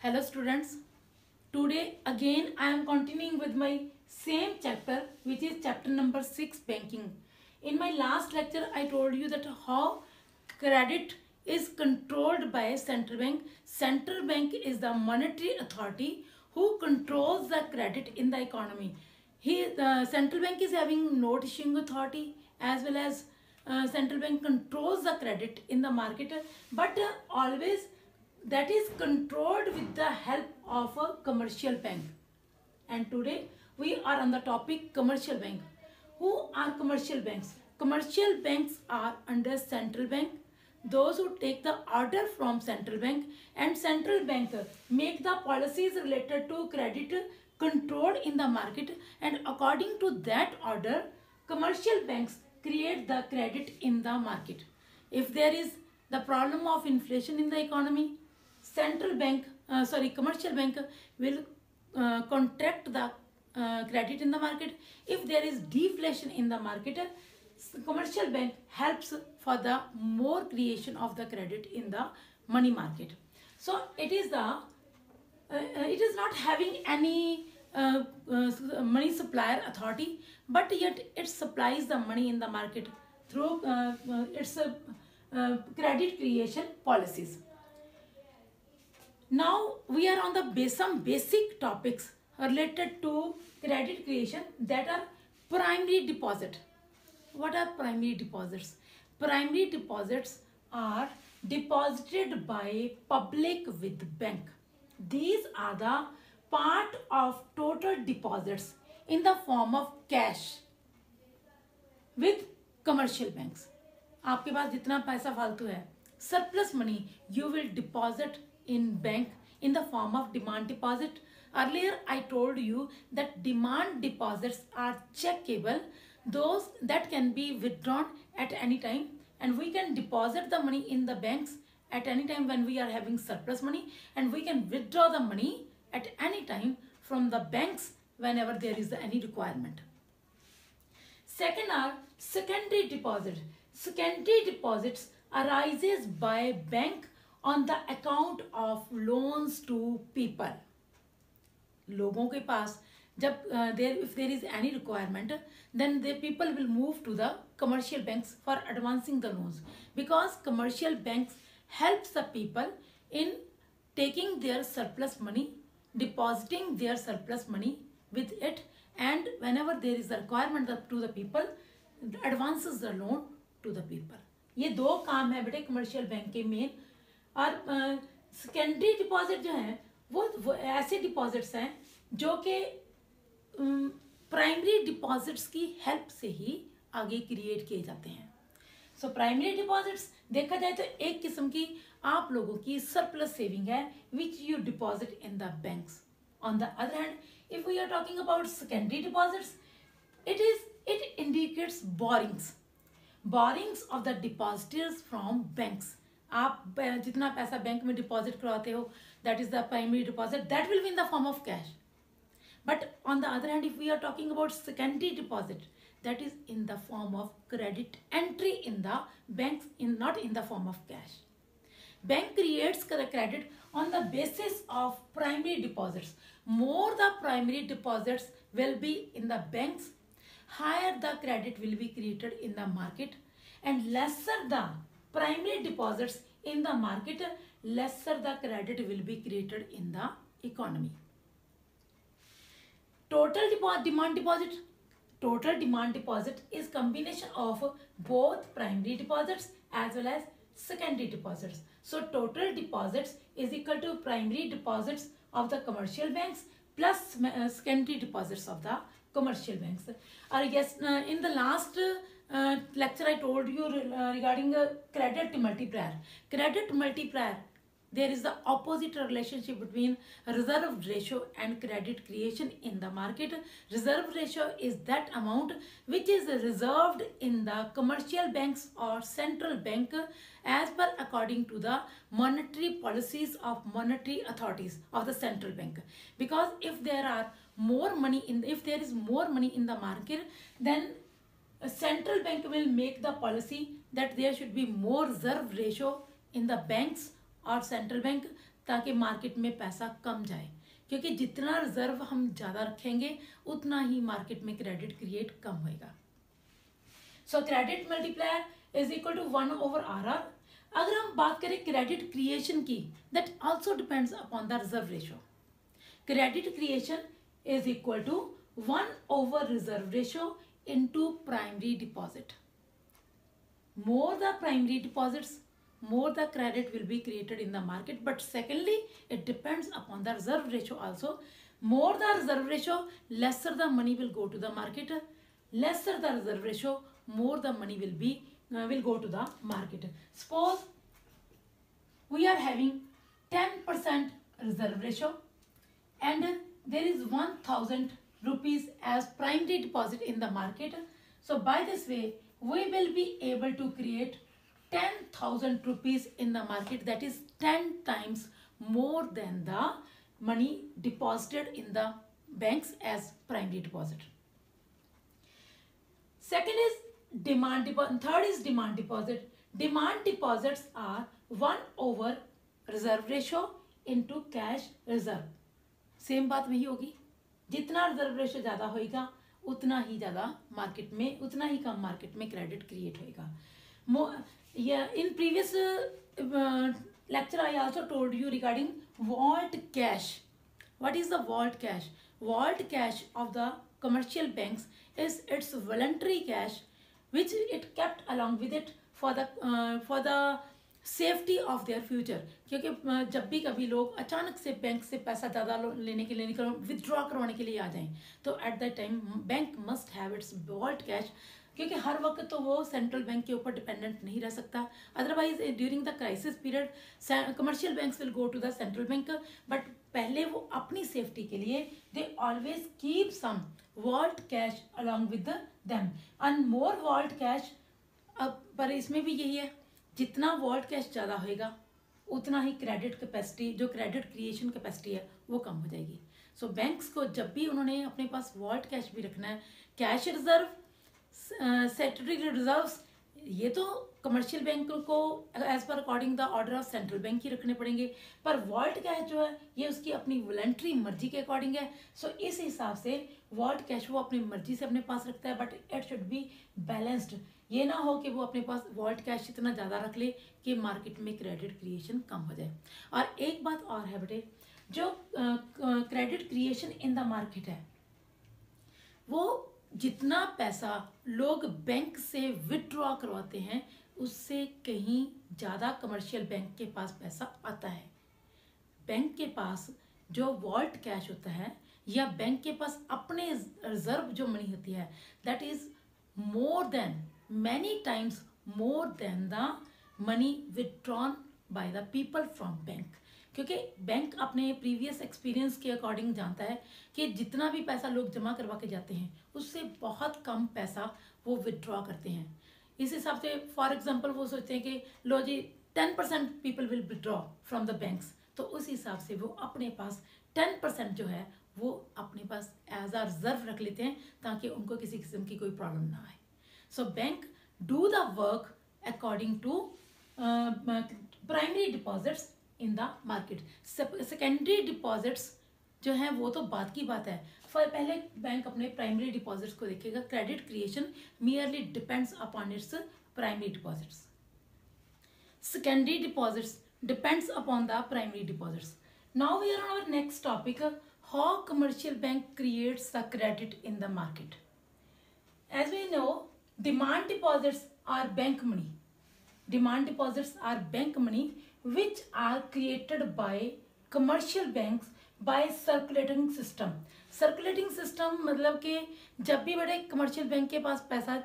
Hello students, today again I am continuing with my same chapter which is chapter number 6 banking. In my last lecture I told you that how credit is controlled by central bank. Central bank is the monetary authority who controls the credit in the economy. The central bank is having note issuing authority as well as central bank controls the credit in the market, but always that is controlled with the help of a commercial bank. And today we are on the topic commercial bank. Who are commercial banks? Commercial banks are under central bank, those who take the order from central bank, and central bank make the policies related to credit controlled in the market, and according to that order commercial banks create the credit in the market. If there is the problem of inflation in the economy, commercial bank will contract the credit in the market. If there is deflation in the market, commercial bank helps for the more creation of the credit in the money market. So it is not having any money supplier authority, but yet it supplies the money in the market through its credit creation policies. Now we are on some basic topics related to credit creation, that are primary deposit. What are primary deposits? Primary deposits are deposited by public with bank. These are the part of total deposits in the form of cash with commercial banks. आपके पास जितना पैसा फालतू है, surplus money, you will deposit in bank in the form of demand deposit. Earlier I told you that demand deposits are checkable, those that can be withdrawn at any time, and we can deposit the money in the banks at any time when we are having surplus money, and we can withdraw the money at any time from the banks whenever there is any requirement. Second are secondary deposit. Secondary deposits arises by bank on the account of loans to people. लोगों के पास जब if there is any requirement, then the people will move to the commercial banks for advancing the loans, because commercial banks helps the people in taking their surplus money, depositing their surplus money with it, and whenever there is a requirement to the people, advances the loan to the people. ये दो काम है बेटे commercial bank के main. और secondary deposit जो है वो ऐसे डिपॉजिट्स हैं जो कि प्राइमरी डिपॉजिट्स की हेल्प से ही आगे क्रिएट किए जाते हैं. सो प्राइमरी डिपॉजिट्स देखा जाए तो एक किस्म की आप लोगों की सरप्लस सेविंग है which you deposit in the banks. On the other hand, if we are talking about secondary deposits, it indicates borrowings of the depositors from banks. आप जितना पैसा बैंक में डिपॉजिट करवाते हो, that is the primary deposit, that will be in the form of cash. But on the other hand, if we are talking about secondary deposit, that is in the form of credit entry in the banks, not in the form of cash. Bank creates credit on the basis of primary deposits. More the primary deposits will be in the banks, higher the credit will be created in the market, and lesser the primary deposits in the market, lesser the credit will be created in the economy. Total demand deposit. Total demand deposit is combination of both primary deposits as well as secondary deposits. So total deposits is equal to primary deposits of the commercial banks plus secondary deposits of the commercial banks. Yes, in the last lecture I told you regarding credit multiplier. Credit multiplier, there is the opposite relationship between reserve ratio and credit creation in the market. Reserve ratio is that amount which is reserved in the commercial banks or central bank as per according to the monetary policies of monetary authorities of the central bank. Because if there is more money in the market, then a central bank will make the policy that there should be more reserve ratio in the banks और central bank ताकि market में पैसा कम जाए, क्योंकि जितना reserve हम ज़्यादा रखेंगे उतना ही मार्केट में क्रेडिट क्रिएट कम होएगा। So credit multiplier is equal to 1/RR। अगर हम बात करें क्रेडिट क्रिएशन की, that also depends upon the reserve ratio. Credit creation is equal to 1/रिजर्व ratio into primary deposit. More the primary deposits, more the credit will be created in the market. But secondly, it depends upon the reserve ratio also. More the reserve ratio, lesser the money will go to the market. Lesser the reserve ratio, more the money will go to the market. Suppose we are having 10% reserve ratio and there is 1000 rupees as primary deposit in the market. So by this way we will be able to create 10,000 rupees in the market, that is 10 times more than the money deposited in the banks as primary deposit. Second is demand deposit, third is demand deposit. Demand deposits are 1/reserve ratio into cash reserve. Same बात वही होगी, जितना reserve ratio ज़्यादा होएगा उतना ही ज़्यादा market में, उतना ही कम मार्केट में क्रेडिट क्रिएट होएगा। In previous lecture I also told you regarding vault cash. What is the vault cash? Vault cash of the commercial banks is its voluntary cash which it kept along with it for the safety of their future. क्योंकि जब भी कभी लोग अचानक से bank से पैसा ज़्यादा लेने के लिए विथड्रॉ करवाने के लिए आ जाएं, तो at that time bank must have its vault cash, क्योंकि हर वक्त तो वो सेंट्रल बैंक के ऊपर डिपेंडेंट नहीं रह सकता। Otherwise during the crisis period commercial banks will go to the central bank, but पहले वो अपनी सेफ्टी के लिए they always keep some vault cash along with them and more vault cash. अब पर इसमें भी यही है, जितना वॉल्ट कैश ज़्यादा होएगा उतना ही क्रेडिट कैपेसिटी, जो क्रेडिट क्रिएशन कैपेसिटी है वो कम हो जाएगी। सो बैंक्स को जब भी उन्होंने अपने पास वॉल्ट कैश भी रखना है, कैश रिजर्व, स्टैट्यूटरी रिजर्व्स, ये तो कमर्शियल बैंक को as per according the order of central bank ही रखने पड़ेंगे, पर वॉल्ट कैश जो है ये उसकी अपनी वॉलंटरी मर्जी के अकॉर्डिंग है। सो इस हिसाब से वॉल्ट कैश वो अपनी मर्जी से अपने पास रखता है, but it should be balanced. ये ना हो कि वो अपने पास वॉल्ट कैश इतना ज़्यादा रख ले कि मार्केट में क्रेडिट क्रिएशन कम हो जाए। और एक बात और है बेटे, जो credit creation in the market है, वो जितना पैसा लोग बैंक से विथड्रॉ करवाते हैं उससे कहीं ज़्यादा कमर्शियल बैंक के पास पैसा आता है। बैंक के पास जो वॉल्ट कैश होता है या बैंक के पास अपने रिजर्व जो मनी होती है, that is more than many times more than the money withdrawn by the people from bank। क्योंकि बैंक अपने प्रीवियस एक्सपीरियंस के अकॉर्डिंग जानता है कि जितना भी पैसा लोग जमा करवा के जाते हैं उससे बहुत कम पैसा वो विथड्रॉ करते हैं। इस हिसाब से फॉर एग्जांपल वो सोचते हैं कि लो जी 10% people will withdraw from the banks, तो उस हिसाब से वो अपने पास 10% जो है वो अपने पास एज अ रिजर्व रख लेते हैं ताकि उनको किसी किस्म की कोई प्रॉब्लम ना आए। So bank do the work according to primary deposits in the market. Secondary deposits जो हैं वो तो बात की बात है, पहले बैंक अपने प्राइमरी डिपॉजिट्स को देखेगा। Credit creation merely depends upon its primary deposits. Secondary deposits depends upon the primary deposits. Now we are on our next topic, how commercial bank creates the credit in the market. As we know, demand deposits are bank money. Demand deposits are bank money which are created by commercial banks by circulating system. Circulating system मतलब कि जब भी बड़े commercial bank के पास पैसा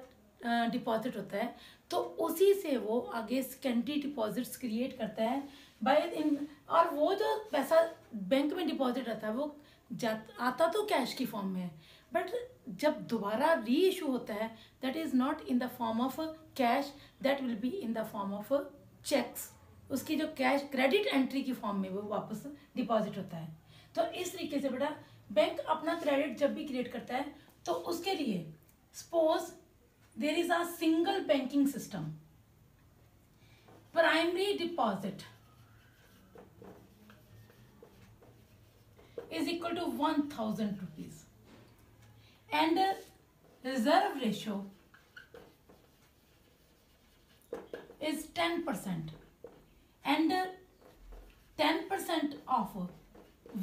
deposit होता है तो उसी से वो आगे सेकेंडरी डिपॉजिट्स क्रिएट करता है बाय इन, और वो जो पैसा बैंक में डिपॉजिट रहता है वो आता तो कैश की फॉर्म में है, बट जब दोबारा री इशू होता है that is not in the form of cash, that will be in the form of cheques. उसकी जो कैश क्रेडिट एंट्री की फॉर्म में वो वापस डिपॉजिट होता है। तो इस तरीके से बेटा बैंक अपना क्रेडिट जब भी क्रिएट करता है तो उसके लिए suppose there is a single banking system, primary deposit is equal to 1000 rupees and reserve ratio is 10% and 10% of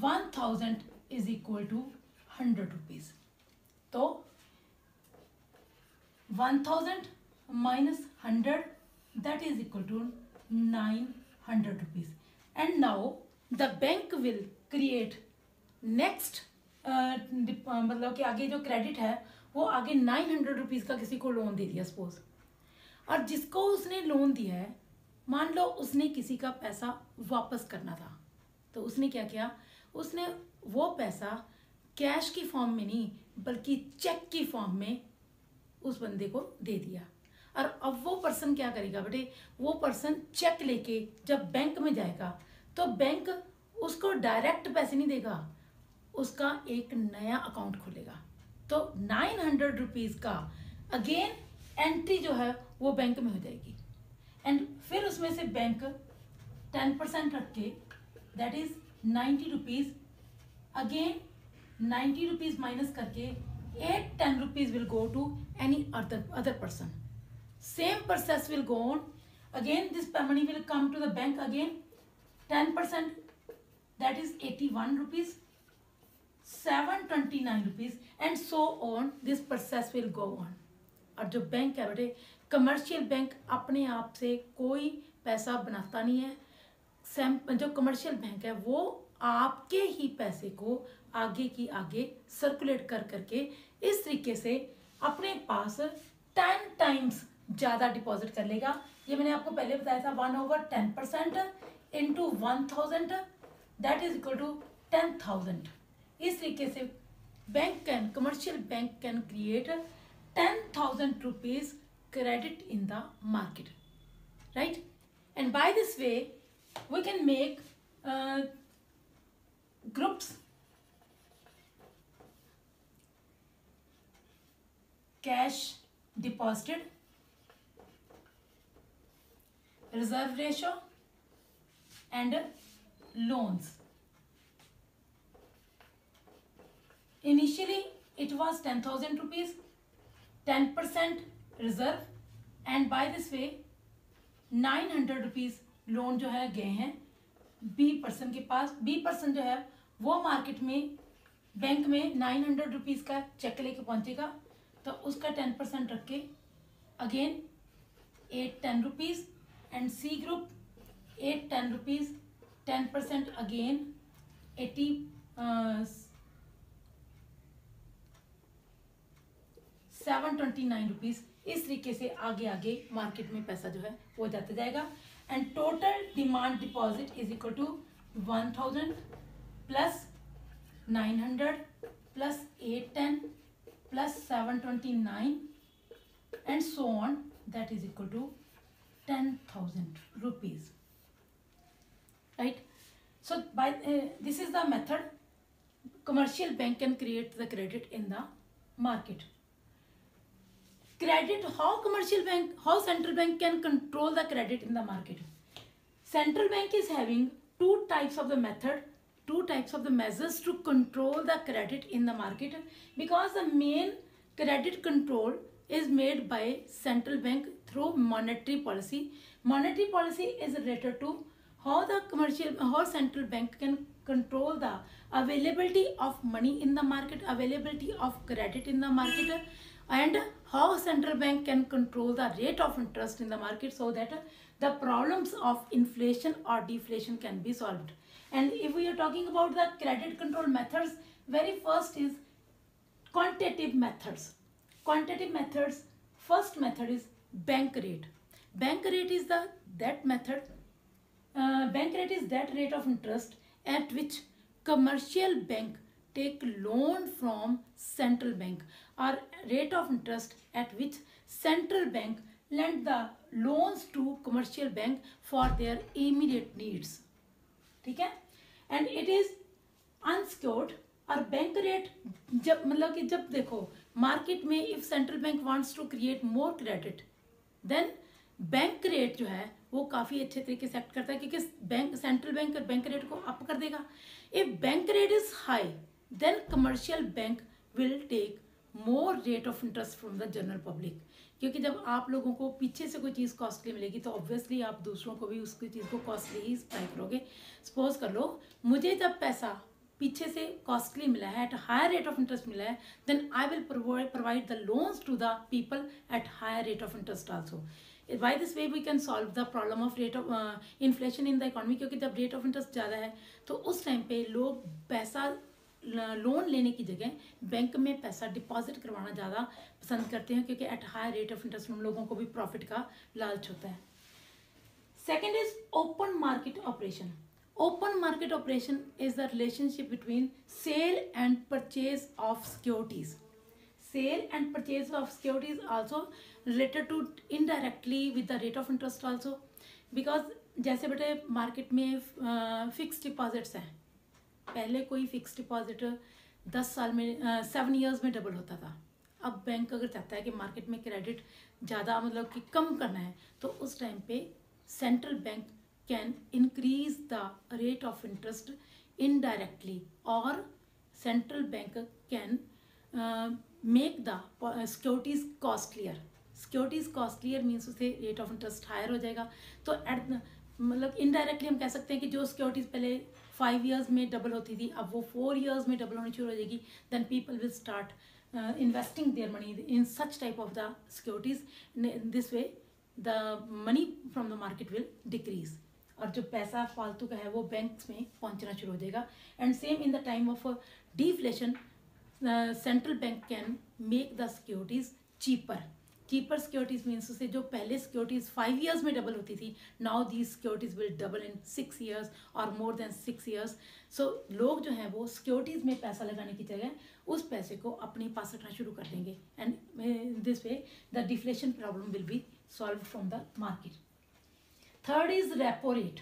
1000 is equal to 100 rupees. तो 1000 minus 100 that is equal to 900 rupees. And now the bank will create next मतलब कि आगे जो credit है वो आगे 900 rupees का किसी को लोन दे दिया सपोज, और जिसको उसने लोन दिया है मान लो उसने किसी का पैसा वापस करना था, तो उसने क्या किया, उसने वो पैसा कैश की फॉर्म में नहीं बल्कि चेक की फॉर्म में उस बंदे को दे दिया। और अब वो पर्सन क्या करेगा बेटे, वो पर्सन चेक लेके जब बैंक में जाएगा तो बैंक उसको डायरेक्ट पैसे नहीं देगा, उसका एक नया अकाउंट खोलेगा। तो 900 रुपीज़ का अगेन एंट्री जो है वो बैंक में हो जाएगी एंड फिर उसमें से बैंक 10% रख के that is 90 rupees, again 90 rupees minus करके 10 rupees will go to any other person. Same process will go on. Again, this money will come to the bank again. 10%, that is 81 rupees, 729 rupees, and so on. This process will go on. और जो bank है बेटे, commercial bank अपने आप से कोई पैसा बनाता नहीं है. जो कमर्शियल बैंक है वो आपके ही पैसे को आगे की आगे सर्कुलेट कर करके इस तरीके से अपने पास 10 टाइम्स ज़्यादा डिपॉजिट कर लेगा. ये मैंने आपको पहले बताया था 1/10% into 1000 that is equal to 10,000. इस तरीके से commercial bank can create 10,000 rupees credit in the market, right. And by this way we can make groups, cash deposited, reserve ratio and loans. Initially it was 10,000 rupees, 10% reserve, and by this way 900 rupees loan जो है गए हैं B person के पास. B person जो है वो market में bank में 900 रुपीज़ का चेक लेके पहुंचेगा, तो उसका 10% रख के again 810 rupees, and C group 810 rupees, 10% again 729 rupees. इस तरीके से आगे आगे मार्केट में पैसा जो है वो जाता जाएगा. And total demand deposit is equal to 1000 plus 900 plus 810 plus 729 and so on that is equal to 10,000 rupees, right. So by this is the method commercial bank can create the credit in the market. Credit, how central bank can control the credit in the market. Central bank is having two types of the measures to control the credit in the market, because the main credit control is made by central bank through monetary policy. Monetary policy is related to how central bank can control the availability of money in the market, availability of credit in the market, and how central bank can control the rate of interest in the market so that the problems of inflation or deflation can be solved. And if we are talking about the credit control methods, very first is quantitative methods. Quantitative methods, first method is bank rate. Bank rate is that method. Bank rate is that rate of interest at which commercial bank take loan from central bank, or rate of interest at which central bank lend the loans to commercial bank for their immediate needs. ठीक है. And it is unsecured. और bank rate जब मतलब कि जब देखो market में if central bank wants to create more credit then bank rate जो है वो काफ़ी अच्छे तरीके से एक्ट करता है, क्योंकि bank, central bank bank rate को अप कर देगा. If bank rate is high then commercial bank will take more rate of interest from the general public. क्योंकि जब आप लोगों को पीछे से कोई चीज़ कॉस्टली मिलेगी तो ऑब्वियसली आप दूसरों को भी उसकी चीज़ को कॉस्टली ही सप्लाई करोगे. सपोज कर लो मुझे जब पैसा पीछे से कॉस्टली मिला है, at higher rate of interest मिला है, then I will provide the loans to the people at higher rate of interest also. By this way we can solve the problem of rate of inflation in the economy. क्योंकि जब rate of interest ज़्यादा है तो उस time पे लोग पैसा loan लेने की जगह बैंक में पैसा डिपॉजिट करवाना ज़्यादा पसंद करते हैं, क्योंकि एट हाई रेट ऑफ इंटरेस्ट उन लोगों को भी प्रॉफिट का लालच होता है. Second is open market operation. Open market operation is the relationship between sale and purchase of securities. Sale and purchase of securities also related to indirectly with the rate of interest also, because जैसे बेटे market में fix deposits हैं. पहले कोई fix deposit 10 साल में 7 years में double होता था. अब बैंक अगर चाहता है कि मार्केट में क्रेडिट ज़्यादा मतलब कि कम करना है तो उस टाइम पे central bank can increase the rate of interest indirectly, और central bank can make the securities costlier. Securities costlier means उससे रेट ऑफ इंटरेस्ट हायर हो जाएगा. तो एट मतलब इनडायरेक्टली हम कह सकते हैं कि जो सिक्योरिटीज पहले 5 ईयर्स में डबल होती थी अब वो 4 ईयर्स में डबल होनी शुरू हो जाएगी. Then people will start investing their money in such type of the securities. This way the money from the market will decrease, और जो पैसा फालतू का है वो बैंक्स में पहुंचना शुरू हो जाएगा. And same in the time of deflation central bank can make the securities cheaper. Cheaper securities means उसे जो पहले सिक्योरिटीज 5 ईयर्स में डबल होती थी, now these securities will double in 6 years और मोर देन 6 ईयर्स. सो लोग जो हैं वो सिक्योरिटीज में पैसा लगाने की जगह उस पैसे को अपने पास रखना शुरू कर देंगे. And this way the deflation problem will be solve from the market. Third is repo rate.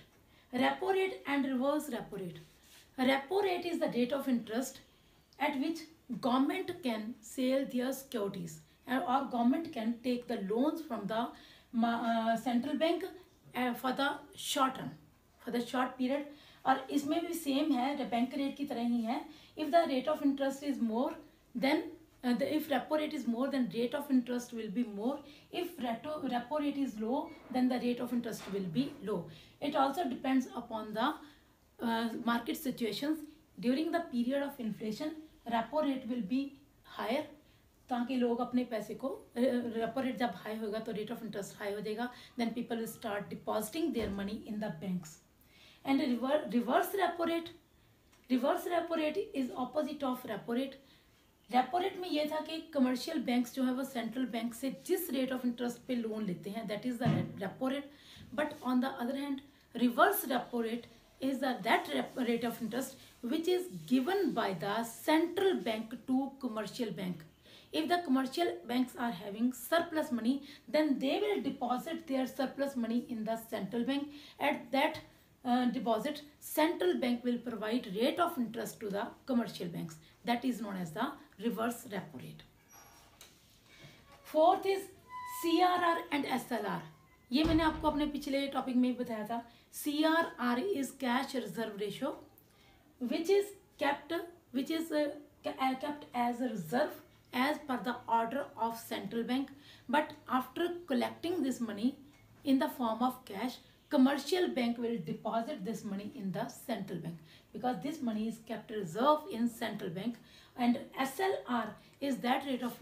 Repo rate and reverse repo rate. Repo rate is the rate of interest at which government can sell their securities, or government can take the loans from the central bank for the short term, for the short period. और इसमें भी same है, bank rate की तरह ही है. if the rate of interest is more then if repo rate is more then rate of interest will be more. if repo rate is low then the rate of interest will be low. it also depends upon the market situations. during the period of inflation repo rate will be higher, ताकि लोग अपने पैसे को, repo rate जब high होगा तो rate of interest high हो जाएगा. Then people will start depositing their money in the banks. And reverse repo rate. Reverse repo rate is opposite of repo rate. Repo rate में यह था कि commercial banks जो है वो सेंट्रल बैंक से जिस रेट ऑफ इंटरेस्ट पे लोन लेते हैं that is the repo rate. But on the other hand reverse repo rate is that rate of interest which is given by the central bank to commercial bank. If the commercial banks are having surplus money then they will deposit their surplus money in the central bank. At that deposit central bank will provide rate of interest to the commercial banks. That is known as the reverse repo rate. Fourth is CRR and SLR. ये मैंने आपको अपने पिछले topic में बताया था. CRR is cash reserve ratio, which is kept as a reserve as per the order of central bank. But after collecting this money in the form of cash, commercial bank will deposit this money in the central bank, because this money is kept reserve in central bank. And SLR is that rate of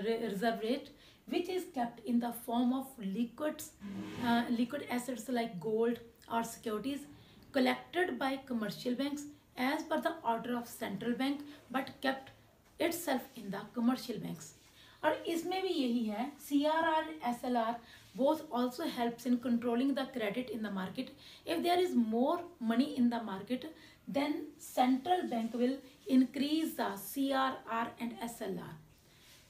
reserve rate which is kept in the form of liquid assets like gold or securities collected by commercial banks as per the order of central bank but kept itself in the commercial banks. और इसमें भी यही है, CRR, SLR both also helps in controlling the credit in the market. If there is more money in the market then central bank will increase the CRR and SLR.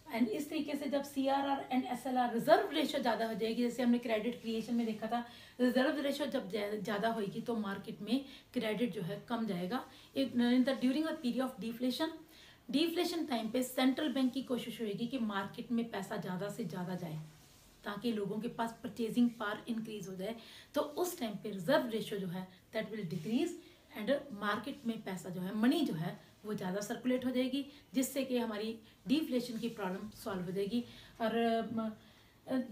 And इस तरीके से जब CRR and SLR reserve ratio ज़्यादा हो जाएगी, जैसे हमने credit creation में देखा था, रिजर्व रेशो जब ज़्यादा होगी तो मार्केट में क्रेडिट जो है कम जाएगा. During the period of deflation time पे सेंट्रल बैंक की कोशिश होगी कि मार्केट में पैसा ज़्यादा से ज़्यादा जाए. ताकि लोगों के पास परचेजिंग पावर इंक्रीज हो जाए, तो उस टाइम पे रिजर्व रेशो जो है that will decrease and market में पैसा जो है, मनी जो है वो ज़्यादा सर्कुलेट हो जाएगी, जिससे कि हमारी डिफ्लेशन की प्रॉब्लम सॉल्व हो जाएगी। और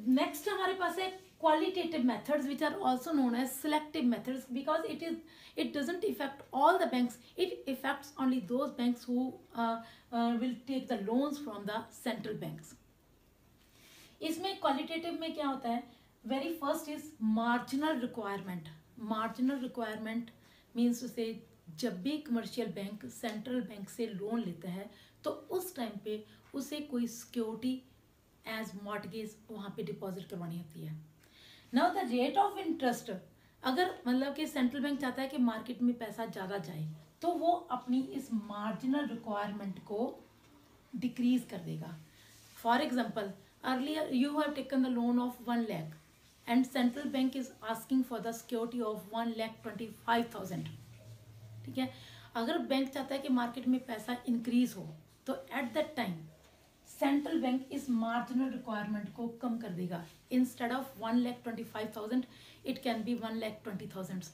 नेक्स्ट हमारे पास है qualitative methods, which are also known as selective methods, because it doesn't affect all the banks, it affects only those banks who will take the loans from the central banks. इसमें qualitative में क्या होता है, very first is marginal requirement. Marginal requirement means to say जब भी commercial bank central bank से loan लेता है तो उस टाइम पे उसे कोई सिक्योरिटी एज मॉर्टगेज वहाँ पे डिपॉजिट करवानी होती है। Now the rate of interest, अगर मतलब कि सेंट्रल बैंक चाहता है कि मार्केट में पैसा ज़्यादा जाए तो वो अपनी इस मार्जिनल रिक्वायरमेंट को डिक्रीज कर देगा। For example, earlier you have taken the loan of 1 lakh and central bank is asking for the security of 1,25,000, ठीक है। अगर बैंक चाहता है कि मार्केट में पैसा इंक्रीज हो तो at that time central bank इस मार्जिनल रिक्वायरमेंट को कम कर देगा। Instead of 1,25,000 it can be 1,20,000।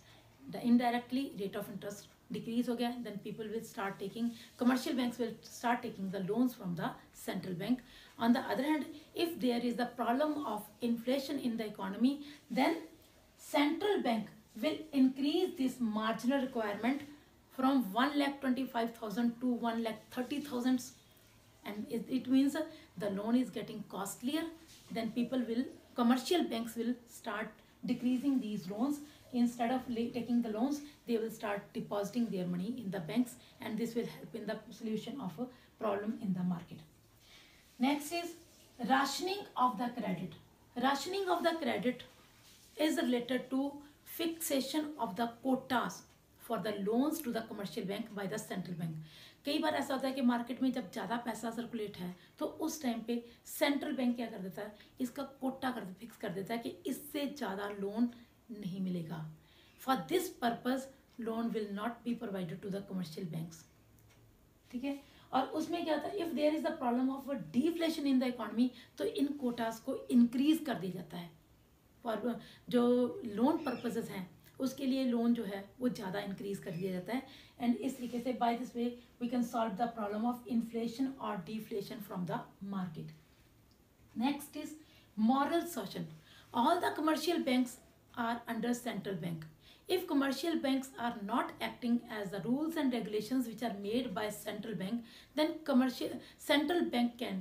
Indirectly rate of interest decrease हो गया, then people will start taking, commercial banks will start taking the loans from the central bank. On the other hand, if there is the problem of inflation in the economy, then central bank will increase this marginal requirement from 1,25,000 to 1,30,000, and it means the loan is getting costlier. Then commercial banks will start decreasing these loans. Instead of taking the loans, they will start depositing their money in the banks, and this will help in the solution of a problem in the market. Next is rationing of the credit. Rationing of the credit is related to fixation of the quotas for the loans to the commercial bank by the central bank. कई बार ऐसा होता है कि market में जब ज़्यादा पैसा circulate है तो उस टाइम पे सेंट्रल बैंक क्या कर देता है, इसका कोटा फिक्स कर देता है कि इससे ज़्यादा लोन नहीं मिलेगा। For this purpose loan will not be provided to the commercial banks, ठीक है। और उसमें क्या होता है, if there is the problem of deflation in the economy तो इन कोटास को इंक्रीज कर दिया जाता है। फॉर जो लोन पर्पसेस हैं उसके लिए लोन जो है वो ज़्यादा इंक्रीज कर दिया जाता है, एंड इस तरीके से by this way we can solve the problem of inflation और deflation from the market. Next is moral suasion. All the commercial banks are under central bank. If commercial banks are not acting as the rules and regulations which are made by central bank, then central bank can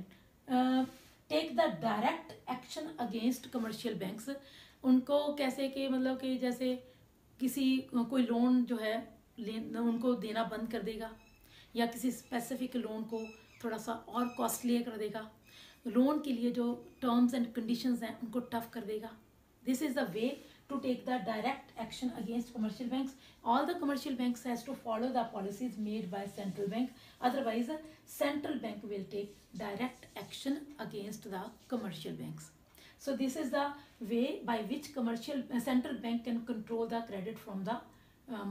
take the direct action against commercial banks. उनको कैसे कि मतलब कि जैसे कोई loan जो है उनको देना बंद कर देगा, या किसी स्पेसिफिक लोन को थोड़ा सा और कॉस्टली कर देगा, लोन के लिए जो टर्म्स एंड कंडीशंस हैं उनको टफ कर देगा। This is the way to take the direct action against commercial banks. All the commercial banks has to follow the policies made by central bank, otherwise central bank will take direct action against the commercial banks. So this is the way by which central bank can control the credit from the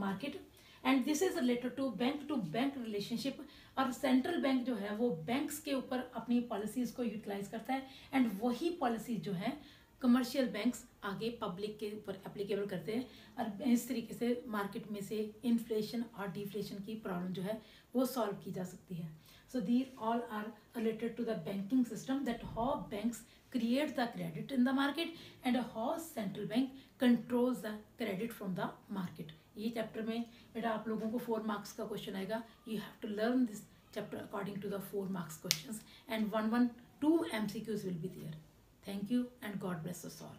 market, and this is related to bank relationship. और central bank जो है वो banks के ऊपर अपनी policies को utilise करता है, एंड वही पॉलिसीज जो है कमर्शियल बैंक्स आगे पब्लिक के ऊपर एप्लीकेबल करते हैं, और इस तरीके से मार्केट में से इन्फ्लेशन और डिफ्लेशन की प्रॉब्लम जो है वो सॉल्व की जा सकती है। So these all are related to the banking system, that how banks create the credit in the market and how central bank controls the credit from the market. ये chapter में बेटा आप लोगों को 4 मार्क्स का क्वेश्चन आएगा। You have to learn this chapter according to the 4 marks questions, and 1-2 MCQs will be there. Thank you and God bless us all.